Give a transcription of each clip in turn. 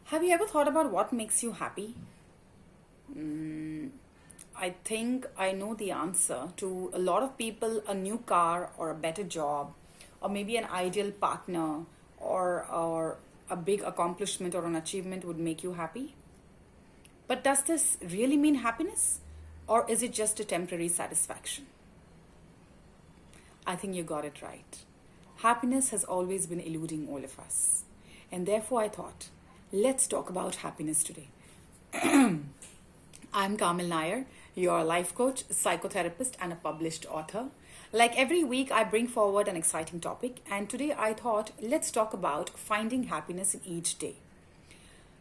Have you ever thought about what makes you happy? I think I know the answer. To a lot of people, a new car or a better job, or maybe an ideal partner, or a big accomplishment or an achievement would make you happy. But does this really mean happiness? Or is it just a temporary satisfaction? I think you got it right. Happiness has always been eluding all of us. And therefore, I thought, let's talk about happiness today. I'm Kamil Nair, your life coach, psychotherapist, and a published author. Like every week, I bring forward an exciting topic, and today I thought let's talk about finding happiness in each day.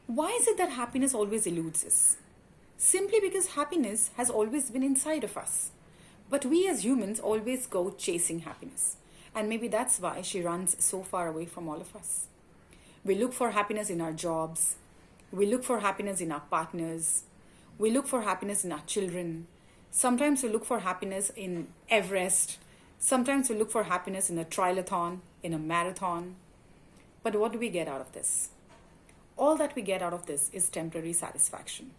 Why is it that happiness always eludes us? Simply because happiness has always been inside of us. But we as humans always go chasing happiness, and maybe that's why she runs so far away from all of us. We look for happiness in our jobs. We look for happiness in our partners. We look for happiness in our children. Sometimes we look for happiness in Everest. Sometimes we look for happiness in a triathlon, in a marathon. But what do we get out of this? All that we get out of this is temporary satisfaction.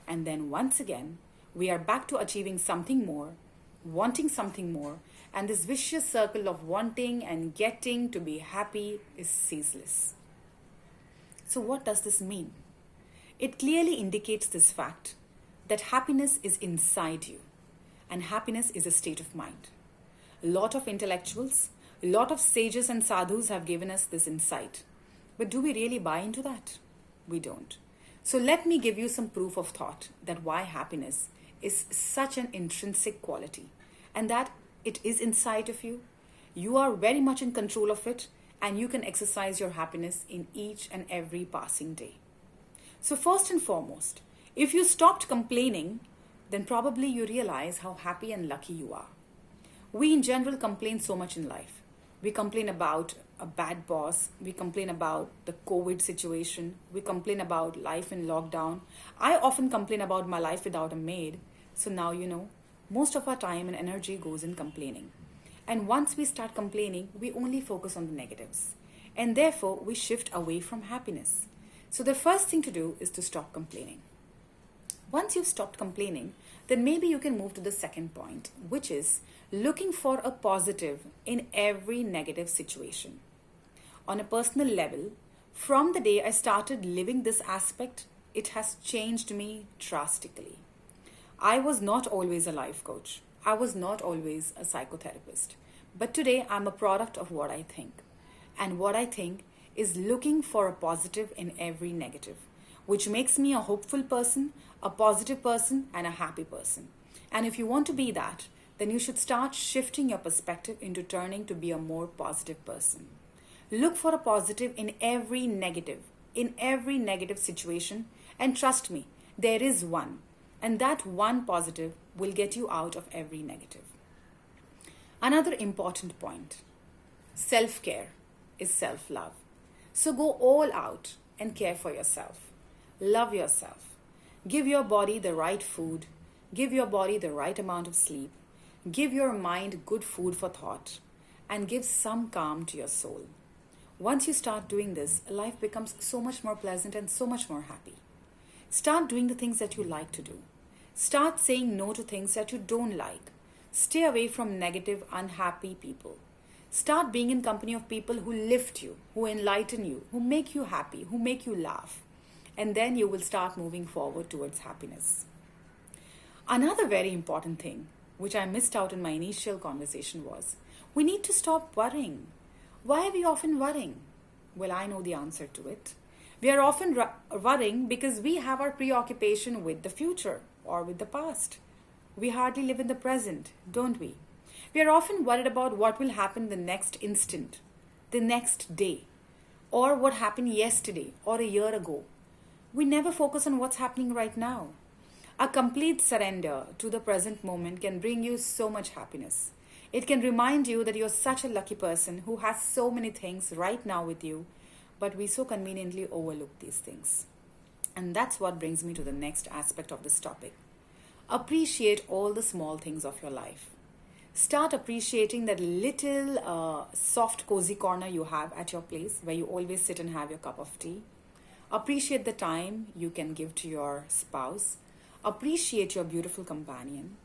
And then once again, we are back to achieving something more, wanting something more, and this vicious circle of wanting and getting to be happy is ceaseless. So, what does this mean? It clearly indicates this fact that happiness is inside you, and happiness is a state of mind. A lot of intellectuals, a lot of sages and sadhus have given us this insight. But do we really buy into that? We don't. So, let me give you some proof of thought that why happiness is such an intrinsic quality and that it is inside of you. You are very much in control of it, and you can exercise your happiness in each and every passing day. So, first and foremost, if you stopped complaining, then probably you realize how happy and lucky you are. We in general complain so much in life. We complain about a bad boss, we complain about the COVID situation, we complain about life in lockdown. I often complain about my life without a maid. So now you know, most of our time and energy goes in complaining. And once we start complaining, we only focus on the negatives. And therefore, we shift away from happiness. So the first thing to do is to stop complaining. Once you've stopped complaining, then maybe you can move to the second point, which is looking for a positive in every negative situation. On a personal level, from the day I started living this aspect, it has changed me drastically. I was not always a life coach. I was not always a psychotherapist. But today I'm a product of what I think. And what I think is looking for a positive in every negative, which makes me a hopeful person, a positive person, and a happy person. And if you want to be that, then you should start shifting your perspective into turning to be a more positive person. Look for a positive in every negative situation, and trust me, there is one. And that one positive will get you out of every negative. Another important point, self-care is self-love. So go all out and care for yourself. Love yourself. Give your body the right food. Give your body the right amount of sleep. Give your mind good food for thought. And give some calm to your soul. Once you start doing this, life becomes so much more pleasant and so much more happy. Start doing the things that you like to do. Start saying no to things that you don't like. Stay away from negative, unhappy people. Start being in company of people who lift you, who enlighten you, who make you happy, who make you laugh. And then you will start moving forward towards happiness. Another very important thing, which I missed out in my initial conversation, was we need to stop worrying. Why are we often worrying? Well, I know the answer to it. We are often worrying because we have our preoccupation with the future or with the past. We hardly live in the present, don't we? We are often worried about what will happen the next instant, the next day, or what happened yesterday or a year ago. We never focus on what's happening right now. A complete surrender to the present moment can bring you so much happiness. It can remind you that you're such a lucky person who has so many things right now with you, but we so conveniently overlook these things. And that's what brings me to the next aspect of this topic. Appreciate all the small things of your life. Start appreciating that little soft, cozy corner you have at your place where you always sit and have your cup of tea. Appreciate the time you can give to your spouse. Appreciate your beautiful companion.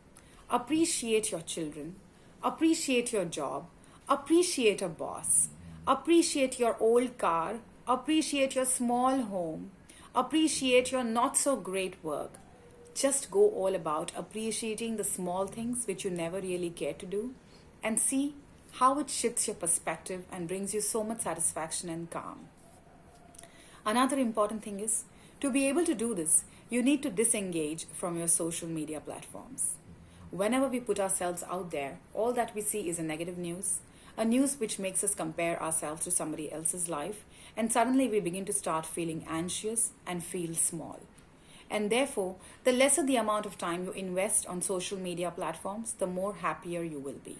Appreciate your children. Appreciate your job. Appreciate a boss. Appreciate your old car. Appreciate your small home. Appreciate your not so great work. Just go all about appreciating the small things which you never really care to do and see how it shifts your perspective and brings you so much satisfaction and calm. Another important thing is to be able to do this, you need to disengage from your social media platforms. Whenever we put ourselves out there, all that we see is a negative news, a news which makes us compare ourselves to somebody else's life, and suddenly we begin to start feeling anxious and feel small. And therefore, the lesser the amount of time you invest on social media platforms, the more happier you will be.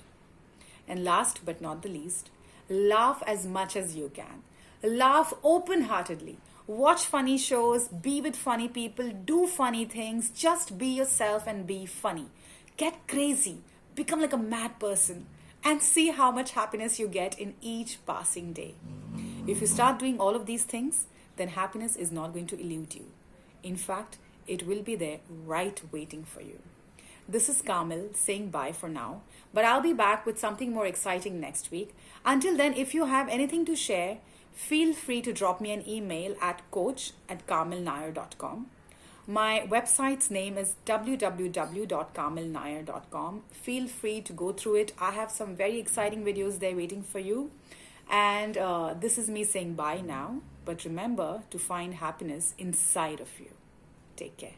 And last but not the least, laugh as much as you can. Laugh open heartedly. Watch funny shows, be with funny people, do funny things, just be yourself and be funny. Get crazy, become like a mad person, and see how much happiness you get in each passing day. If you start doing all of these things, then happiness is not going to elude you. In fact, it will be there right waiting for you. This is Kamil saying bye for now, but I'll be back with something more exciting next week. Until then, if you have anything to share, feel free to drop me an email at coach@kamilnair.com. My website's name is www.kamilnair.com. Feel free to go through it. I have some very exciting videos there waiting for you. And this is me saying bye now. But remember to find happiness inside of you. Take care.